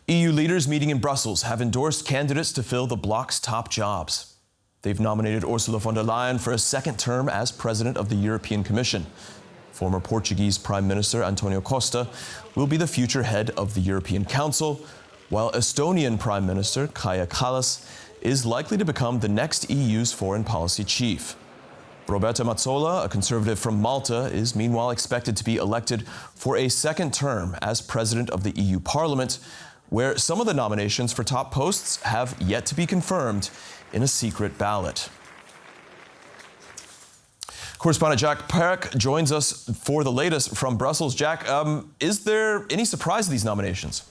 EU leaders meeting in Brussels have endorsed candidates to fill the bloc's top jobs. They've nominated Ursula von der Leyen for a second term as president of the European Commission. Former Portuguese Prime Minister Antonio Costa will be the future head of the European Council, while Estonian Prime Minister Kaja Kallas is likely to become the next EU's foreign policy chief. Roberta Metsola, a conservative from Malta, is meanwhile expected to be elected for a second term as president of the EU Parliament, where some of the nominations for top posts have yet to be confirmed in a secret ballot. Correspondent Jack Perrick joins us for the latest from Brussels. Jack, is there any surprise in these nominations?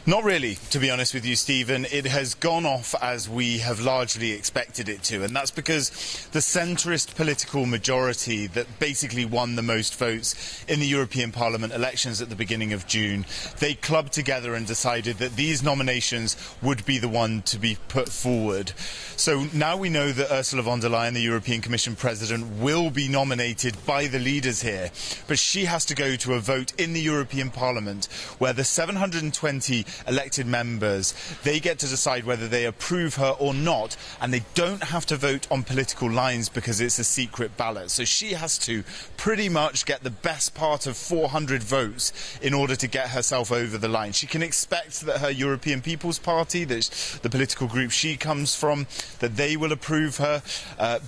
Not really, to be honest with you, Stephen. It has gone off as we have largely expected it to, and that's because the centrist political majority that basically won the most votes in the European Parliament elections at the beginning of June, they clubbed together and decided that these nominations would be the one to be put forward. So now we know that Ursula von der Leyen, the European Commission President, will be nominated by the leaders here, but she has to go to a vote in the European Parliament where the 720 elected members, they get to decide whether they approve her or not, and they don't have to vote on political lines because it's a secret ballot. So she has to pretty much get the best part of 400 votes in order to get herself over the line. She can expect that her European People's Party, the political group she comes from, that they will approve her,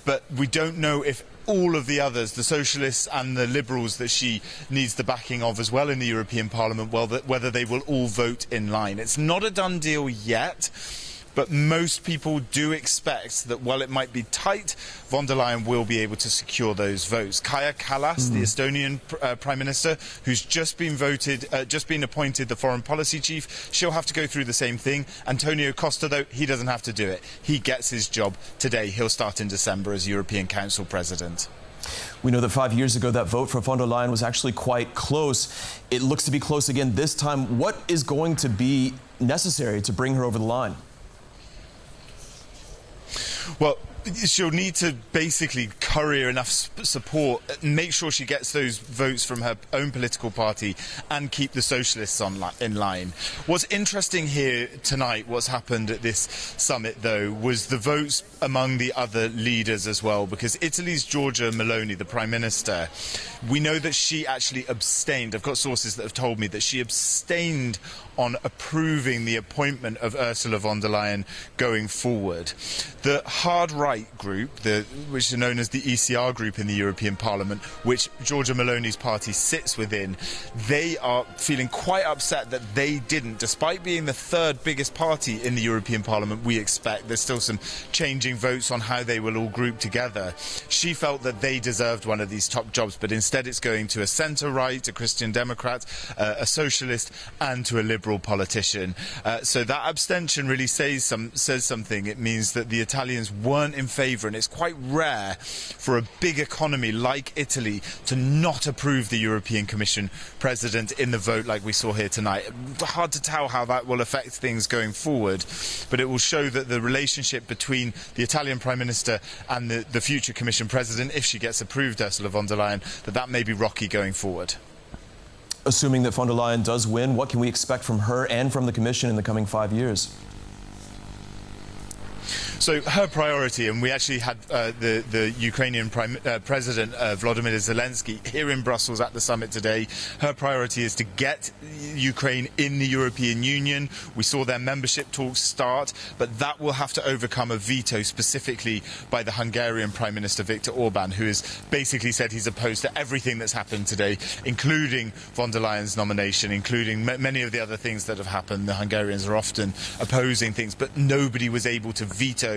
but we don't know if all of the others, the socialists and the liberals that she needs the backing of as well in the European Parliament, well, whether they will all vote in line. It's not a done deal yet, but most people do expect that while it might be tight, von der Leyen will be able to secure those votes. Kaja Kallas, the Estonian Prime Minister, who's just been appointed the foreign policy chief, she'll have to go through the same thing. Antonio Costa, though, he doesn't have to do it. He gets his job today. He'll start in December as European Council President. We know that 5 years ago that vote for von der Leyen was actually quite close. It looks to be close again this time. What is going to be necessary to bring her over the line? Well, she'll need to basically courier enough support, make sure she gets those votes from her own political party and keep the socialists in line. What's interesting here tonight, what's happened at this summit, though, was the votes among the other leaders as well, because Italy's Giorgia Meloni, the Prime Minister, we know that she actually abstained. I've got sources that have told me that she abstained on approving the appointment of Ursula von der Leyen going forward. The hard right group, which is known as the ECR group in the European Parliament, which Giorgia Meloni's party sits within, they are feeling quite upset that they didn't, despite being the third biggest party in the European Parliament. We expect there's still some changing votes on how they will all group together. She felt that they deserved one of these top jobs, but instead it's going to a centre-right, a Christian Democrat, a socialist, and to a liberal politician. So that abstention really says something. It means that the Italians weren't in favour, and it's quite rare for a big economy like Italy to not approve the European Commission President in the vote like we saw here tonight. Hard to tell how that will affect things going forward, but it will show that the relationship between the Italian Prime Minister and the future Commission President, if she gets approved, Ursula von der Leyen, that may be rocky going forward. Assuming that von der Leyen does win, what can we expect from her and from the Commission in the coming 5 years? So her priority, and we actually had the Ukrainian President Volodymyr Zelensky here in Brussels at the summit today. Her priority is to get Ukraine in the European Union. We saw their membership talks start, but that will have to overcome a veto specifically by the Hungarian Prime Minister Viktor Orban, who has basically said he's opposed to everything that's happened today, including von der Leyen's nomination, including many of the other things that have happened. The Hungarians are often opposing things, but nobody was able to veto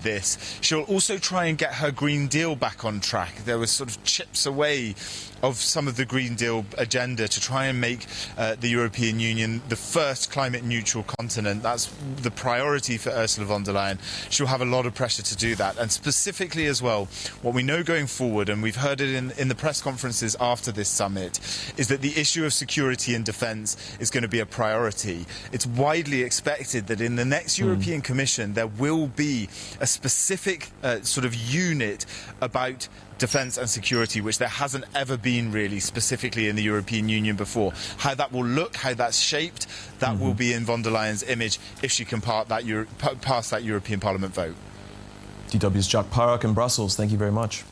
this. She'll also try and get her Green Deal back on track. There was sort of chips away of some of the Green Deal agenda to try and make the European Union the first climate neutral continent. That's the priority for Ursula von der Leyen. She'll have a lot of pressure to do that. And specifically as well, what we know going forward, and we've heard it in the press conferences after this summit, is that the issue of security and defence is going to be a priority. It's widely expected that in the next European Commission there will be be a specific sort of unit about defence and security, which there hasn't ever been really specifically in the European Union before. How that will look, how that's shaped, that will be in von der Leyen's image if she can pass that European Parliament vote. DW's Jack Parak in Brussels, thank you very much.